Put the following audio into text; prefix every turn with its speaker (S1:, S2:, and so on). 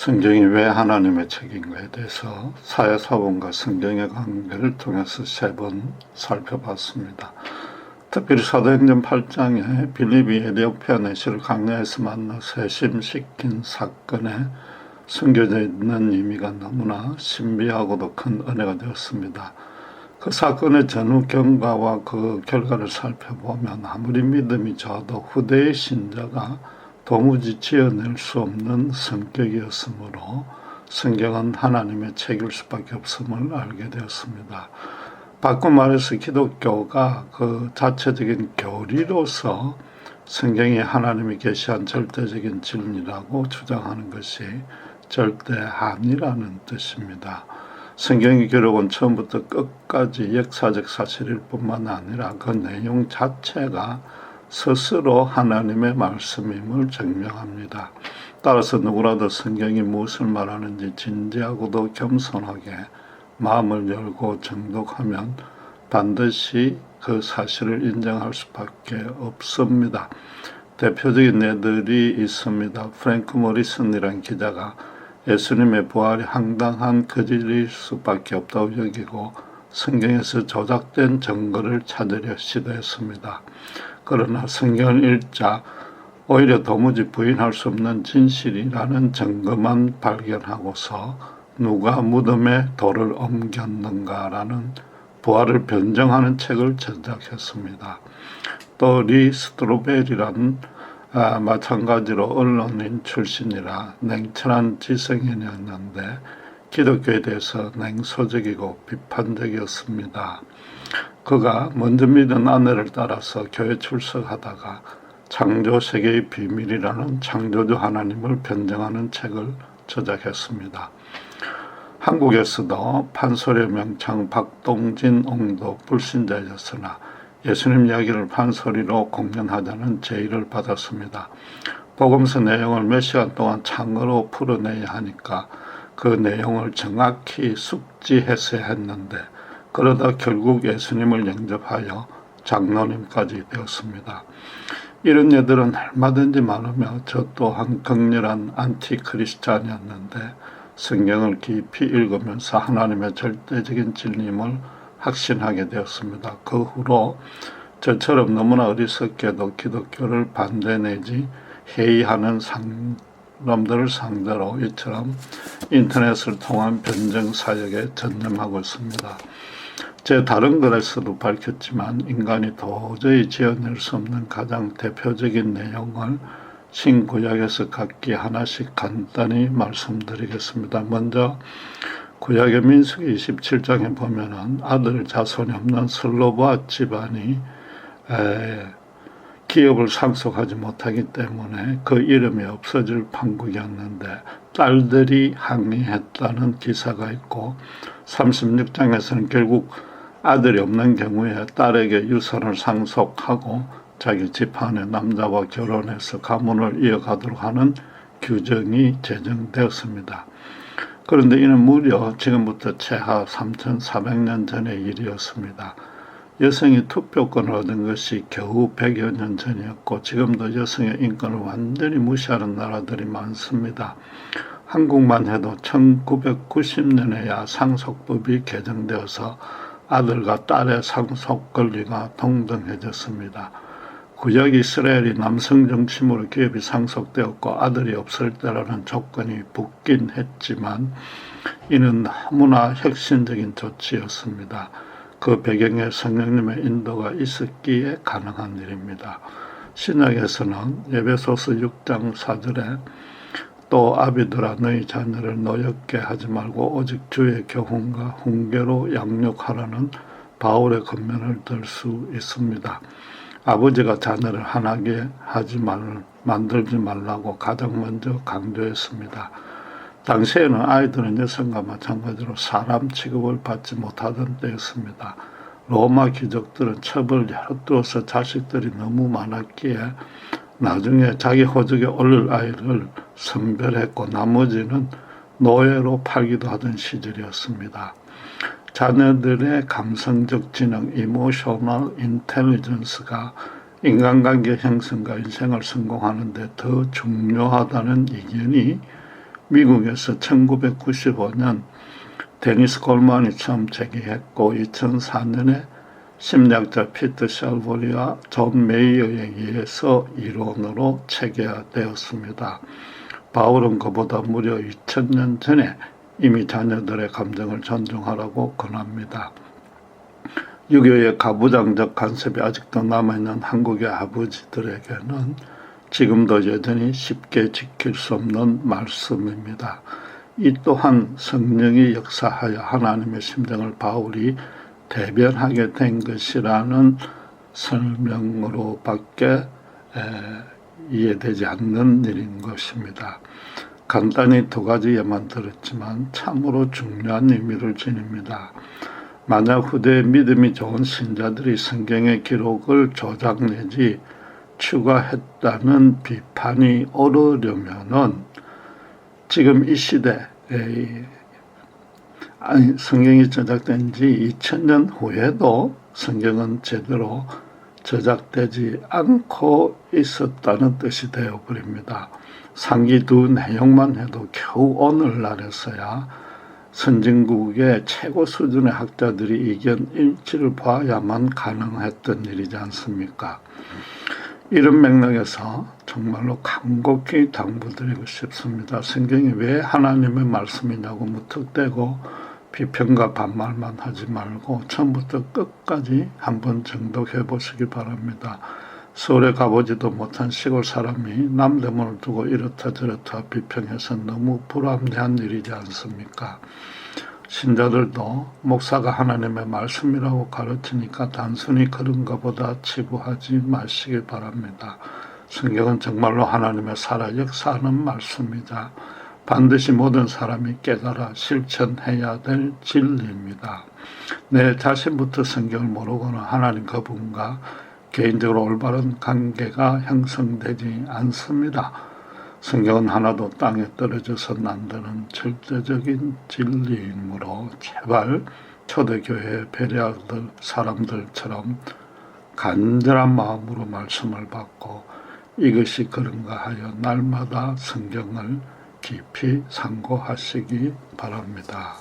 S1: 성경이 왜 하나님의 책인가에 대해서 사회사본과 성경의 관계를 통해서 세 번 살펴봤습니다. 특별히 사도행전 8장에 빌립이 에티오피아 내시를 강야에서 만나서 해심시킨 사건에 숨겨져 있는 의미가 너무나 신비하고도 큰 은혜가 되었습니다. 그 사건의 전후 경과와 그 결과를 살펴보면 아무리 믿음이 저하도 후대의 신자가 도무지 지어낼 수 없는 성격이었으므로 성경은 하나님의 책일 수밖에 없음을 알게 되었습니다. 바꿔 말해서 기독교가 그 자체적인 교리로서 성경이 하나님이 계시한 절대적인 진리라고 주장하는 것이 절대 아니라는 뜻입니다. 성경의 기록은 처음부터 끝까지 역사적 사실일 뿐만 아니라 그 내용 자체가 스스로 하나님의 말씀임을 증명합니다. 따라서 누구라도 성경이 무엇을 말하는지 진지하고도 겸손하게 마음을 열고 정독하면 반드시 그 사실을 인정할 수밖에 없습니다. 대표적인 예들이 있습니다. 프랭크 모리슨이라는 기자가 예수님의 부활이 황당한 거짓일 수밖에 없다고 여기고 성경에서 조작된 증거를 찾으려 시도했습니다. 그러나 성경을 읽자 오히려 도무지 부인할 수 없는 진실이라는 증거만 발견하고서 누가 무덤에 돌을 옮겼는가라는 부활을 변증하는 책을 제작했습니다. 또 리 스트로벨이라는 마찬가지로 언론인 출신이라 냉철한 지성인이었는데 기독교에 대해서 냉소적이고 비판적이었습니다. 그가 먼저 믿은 아내를 따라서 교회 출석하다가 창조세계의 비밀이라는 창조주 하나님을 변증하는 책을 저작했습니다. 한국에서도 판소리의 명창 박동진 옹도 불신자였으나 예수님 이야기를 판소리로 공연하자는 제의를 받았습니다. 복음서 내용을 몇 시간 동안 창어로 풀어내야 하니까 그 내용을 정확히 숙지했어야 했는데 그러다 결국 예수님을 영접하여 장로님까지 되었습니다. 이런 예들은 얼마든지 많으며 저 또한 극렬한 안티크리스찬이었는데 성경을 깊이 읽으면서 하나님의 절대적인 진리임을 확신하게 되었습니다. 그 후로 저처럼 너무나 어리석게도 기독교를 반대 내지 회의하는 사람들을 상대로 이처럼 인터넷을 통한 변증 사역에 전념하고 있습니다. 제 다른 글에서도 밝혔지만 인간이 도저히 지어낼 수 없는 가장 대표적인 내용을 신구약에서 각기 하나씩 간단히 말씀드리겠습니다. 먼저 구약의 민수기 27장에 보면은 아들 자손이 없는 슬로바 집안이 기업을 상속하지 못하기 때문에 그 이름이 없어질 판국이었는데 딸들이 항의했다는 기사가 있고 36장에서는 결국 아들이 없는 경우에 딸에게 유산을 상속하고 자기 집안의 남자와 결혼해서 가문을 이어가도록 하는 규정이 제정되었습니다. 그런데 이는 무려 지금부터 최하 3400년 전의 일이었습니다. 여성이 투표권을 얻은 것이 겨우 100여 년 전이었고 지금도 여성의 인권을 완전히 무시하는 나라들이 많습니다. 한국만 해도 1990년에야 상속법이 개정되어서 아들과 딸의 상속 권리가 동등해졌습니다. 구약 이스라엘이 남성 중심으로 기업이 상속되었고 아들이 없을 때라는 조건이 붙긴 했지만 이는 너무나 혁신적인 조치였습니다. 그 배경에 성령님의 인도가 있었기에 가능한 일입니다. 신약에서는 에베소서 6장 4절에 또 아비들아 너희 자녀를 노엽게 하지 말고 오직 주의 교훈과 훈계로 양육하라는 바울의 권면을 들 수 있습니다. 아버지가 자녀를 화나게 만들지 말라고 가장 먼저 강조했습니다. 당시에는 아이들은 여성과 마찬가지로 사람 취급을 받지 못하던 때였습니다. 로마 귀족들은 첩을 열어두어서 자식들이 너무 많았기에 나중에 자기 호적에 올릴 아이를 선별했고 나머지는 노예로 팔기도 하던 시절이었습니다. 자녀들의 감성적 지능, 이모셔널 인텔리전스가 인간관계 형성과 인생을 성공하는 데 더 중요하다는 이견이 미국에서 1995년 데니스 콜만이 처음 제기했고 2004년에 심리학자 피터 샬보리와 존 메이어에 의해서 이론으로 체계화되었습니다. 바울은 그보다 무려 2000년 전에 이미 자녀들의 감정을 존중하라고 권합니다. 유교의 가부장적 간섭이 아직도 남아있는 한국의 아버지들에게는 지금도 여전히 쉽게 지킬 수 없는 말씀입니다. 이 또한 성령이 역사하여 하나님의 심정을 바울이 대변하게 된 것이라는 설명으로밖에 이해되지 않는 일인 것입니다. 간단히 두 가지 예만 들었지만 참으로 중요한 의미를 지닙니다. 만약 후대에 믿음이 좋은 신자들이 성경의 기록을 조작 내지 추가했다는 비판이 오르려면은 지금 이 시대에 성경이 저작된 지 2000년 후에도 성경은 제대로 저작되지 않고 있었다는 뜻이 되어버립니다. 상기 두 내용만 해도 겨우 오늘날에서야 선진국의 최고 수준의 학자들이 의견 일치를 봐야만 가능했던 일이지 않습니까? 이런 맥락에서 정말로 간곡히 당부드리고 싶습니다. 성경이 왜 하나님의 말씀이냐고 무턱대고 비평과 반말만 하지 말고 처음부터 끝까지 한번 정독해 보시기 바랍니다. 서울에 가보지도 못한 시골 사람이 남대문을 두고 이렇다 저렇다 비평해서 너무 불합리한 일이지 않습니까? 신자들도 목사가 하나님의 말씀이라고 가르치니까 단순히 그런가 보다 치부하지 마시기 바랍니다. 성경은 정말로 하나님의 살아 역사하는 말씀이자 반드시 모든 사람이 깨달아 실천해야 될 진리입니다. 내 자신부터 성경을 모르고는 하나님 그분과 개인적으로 올바른 관계가 형성되지 않습니다. 성경은 하나도 땅에 떨어져서 난다는 절대적인 진리이므로 제발 초대교회에 배려하던 사람들처럼 간절한 마음으로 말씀을 받고 이것이 그런가 하여 날마다 성경을 깊이 상고하시기 바랍니다.